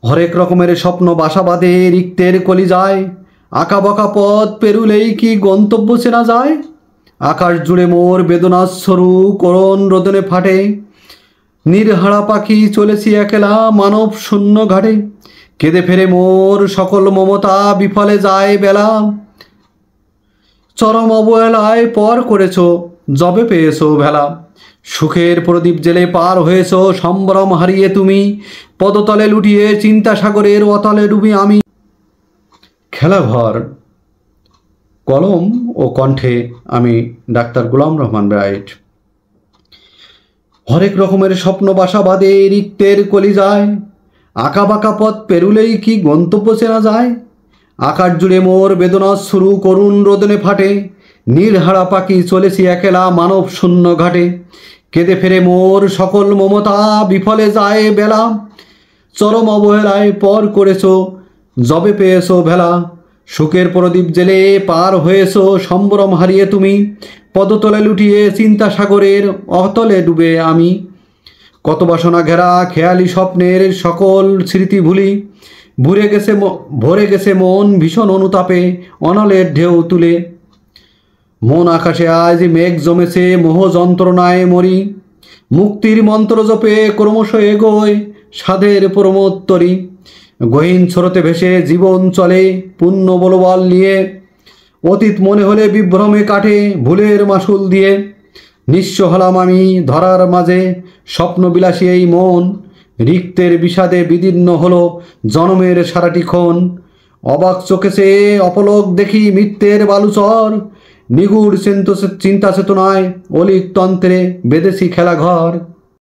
হরেক রকমের স্বপ্ন বাসা বাঁধে রিক্তের কলিজায়, আঁকা বাঁকা পথ পেরুলেই কি গন্তব্য চেনা যায়। আকাশ জুড়ে মোর বেদনার সরু করুণ রোদনে ফাটে, নির্হারা পাখি চলেছি একলা মানব শূন্য ঘাটে। কেঁদে ফেরে মোর সকল মমতা বিফলে যায় বেলা, চরম অবহেলায় পর করেছ যবে পেয়েছ ভেলা। সুখের প্রদীপ জেলে পার হয়েছ সম্ভ্রম হারিয়ে তুমি, পদতলে লুটিয়ে চিন্তা সাগরের অতলে ডুবি আমি। খেলাঘর, কলম ও কণ্ঠে আমি ডাক্তার গোলাম রহমান রাইট। হরেক রকমের স্বপ্ন বাসা বাঁধে রিক্তের কলিজায়, আঁকা বাঁকা পথ পেরুলেই কি গন্তব্য চেনা যায়। আকাশ জুড়ে মোর বেদনার শুরু করুণ রোদনে ফাটে, নির্হারা পাখি চলেছি একলা মানব শূন্য ঘাটে। কেঁদে ফেরে মোর সকল মমতা বিফলে যায় বেলা, চরম অবহেলায় পর করেছ যবে পেয়েছ ভেলা। সুখের প্রদীপ জেলে পার হয়েছ সম্ভ্রম হারিয়ে তুমি, পদতলে লুটিয়ে চিন্তা সাগরের অতলে ডুবে আমি। কত বাসনা ঘেরা খেয়ালি স্বপ্নের সকল স্মৃতি ভুলি, ভরে গেছে মন ভীষণ অনুতাপে অনলের ঢেউ তুলে। মন আকাশে আজ মেঘ জমেছে মোহ যন্ত্রণায় মরি, মুক্তির মন্ত্র জপে ক্রমশ এগোয় সাধের প্রমোত্তরী। গহীন স্রোতে ভেসে জীবন চলে পুণ্য বলবল নিয়ে, অতীত মনে হলে বিভ্রমে কাটে ভুলের মাসুল দিয়ে। নিঃস্ব হলাম আমি ধরার মাঝে স্বপ্নবিলাসী এই মন, রিক্তের বিষাদে বিদীর্ণ হলো জনমের সারাটি ক্ষণ। অবাক চোখে সে অপলক দেখি মিথ্যের বালুচর, নিগুড় চিন্তা চেতনায় অলিক তন্ত্রে বেঁধেছি খেলাঘর।